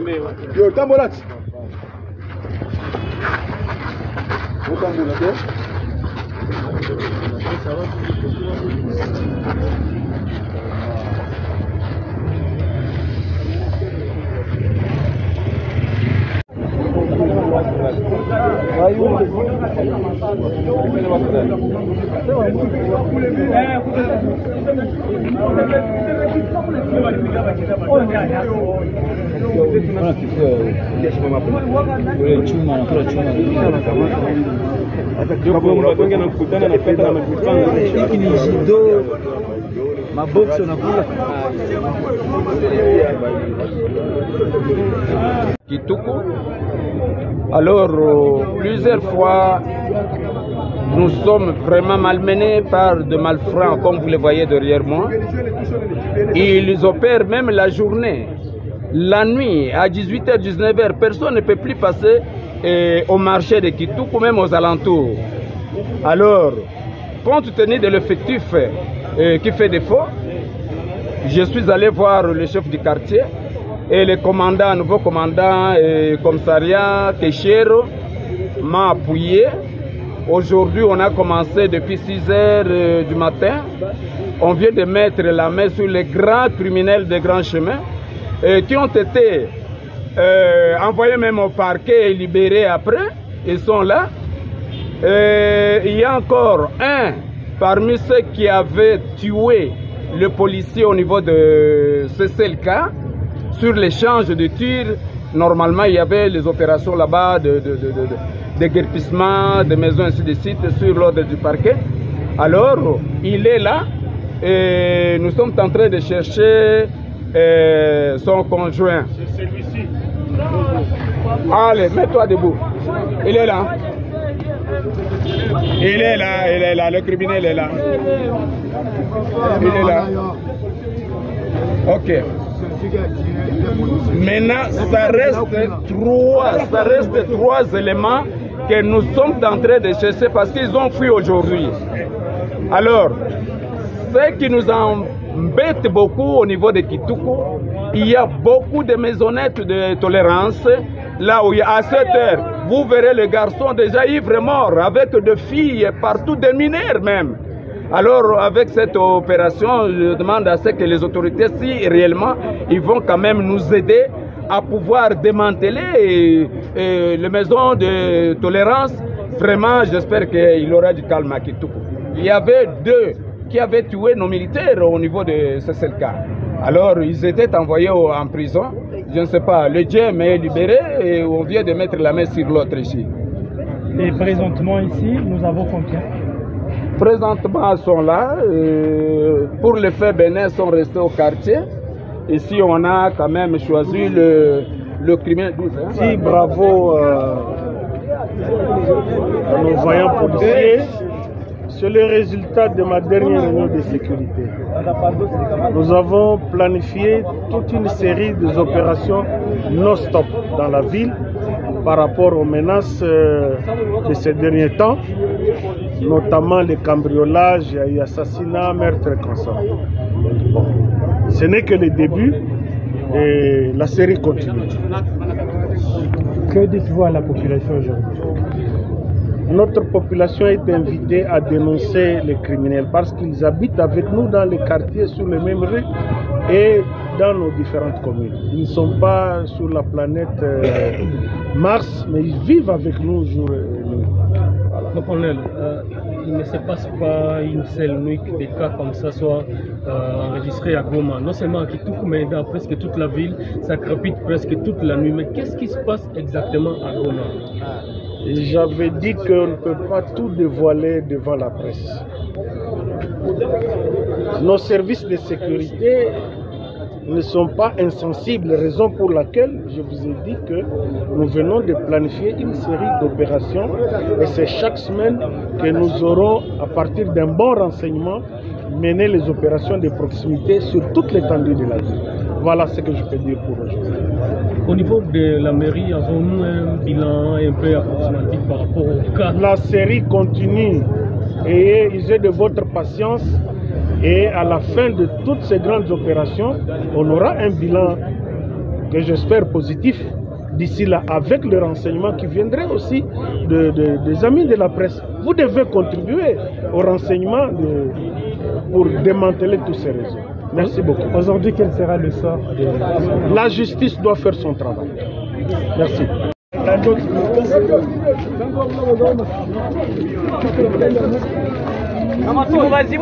Yo, tambolat. Tambolat, Kitoko. Alors, plusieurs fois, nous sommes vraiment malmenés par de malfrats, comme vous le voyez derrière moi. Ils opèrent même la journée. La nuit, à 18h, 19h, personne ne peut plus passer au marché de Kitoko, même aux alentours. Alors, compte tenu de l'effectif qui fait défaut, je suis allé voir le chef du quartier et le commandant, nouveau commandant commissariat Keshero m'a appuyé. Aujourd'hui, on a commencé depuis 6h du matin. On vient de mettre la main sur les grands criminels des grands chemins qui ont été envoyés même au parquet et libérés après. Ils sont là. Il y a encore un parmi ceux qui avaient tué le policier au niveau de CCLK. Sur l'échange de tirs, normalement, il y avait les opérations là-bas de déguerpissement, de maisons, ainsi de suite, sur l'ordre du parquet. Alors, il est là et nous sommes en train de chercher son conjoint. C'est celui-ci. Allez, mets-toi debout. Il est là. Il est là, le criminel est là. Il est là. Ok. Maintenant, ça reste trois éléments que nous sommes en train de chercher parce qu'ils ont fui aujourd'hui. Alors, ce qui nous embête beaucoup au niveau de Kitoko, il y a beaucoup de maisonnettes de tolérance. Là où il y a à 7 heures, vous verrez le garçon déjà ivre mort avec des filles partout, des mineurs même. Alors, avec cette opération, je demande à ce que les autorités, si réellement, ils vont quand même nous aider à pouvoir démanteler les maisons de tolérance. Vraiment, j'espère qu'il y aura du calme à Kitoko. Il y avait 2 qui avaient tué nos militaires au niveau de CCLK. Alors, ils étaient envoyés en prison. Je ne sais pas, le GM est libéré et on vient de mettre la main sur l'autre ici. Et présentement ici, nous avons combien? Présentement, ils sont là. Pour les faits bénins, sont restés au quartier. Ici, on a quand même choisi le criminel. Si, bravo à nos voyants policiers. C'est le résultat de ma dernière réunion de sécurité. Nous avons planifié toute une série d'opérations non-stop dans la ville par rapport aux menaces de ces derniers temps, notamment les cambriolages et assassinats, meurtres et consorts. Bon, ce n'est que le début et la série continue. Que dites-vous à la population aujourd'hui? Notre population est invitée à dénoncer les criminels parce qu'ils habitent avec nous dans les quartiers sur les mêmes rues et dans nos différentes communes. Ils ne sont pas sur la planète Mars, mais ils vivent avec nous jour et nuit. Voilà. Donc, colonel, il ne se passe pas une seule nuit que des cas comme ça soient enregistrés à Goma. Non seulement à Kitoko, mais dans presque toute la ville, ça crépite presque toute la nuit. Mais qu'est-ce qui se passe exactement à Goma? J'avais dit qu'on ne peut pas tout dévoiler devant la presse. Nos services de sécurité ne sont pas insensibles, raison pour laquelle je vous ai dit que nous venons de planifier une série d'opérations et c'est chaque semaine que nous aurons, à partir d'un bon renseignement, mené les opérations de proximité sur toute l'étendue de la ville. Voilà ce que je peux dire pour aujourd'hui. Au niveau de la mairie, avons-nous un bilan un peu approximatif par rapport au cas? La série continue et usez de votre patience et à la fin de toutes ces grandes opérations, on aura un bilan que j'espère positif d'ici là, avec le renseignement qui viendrait aussi des amis de la presse. Vous devez contribuer au renseignement pour démanteler tous ces réseaux. Merci beaucoup. Aujourd'hui, quel sera le sort de... La justice doit faire son travail. Merci. Vas-y,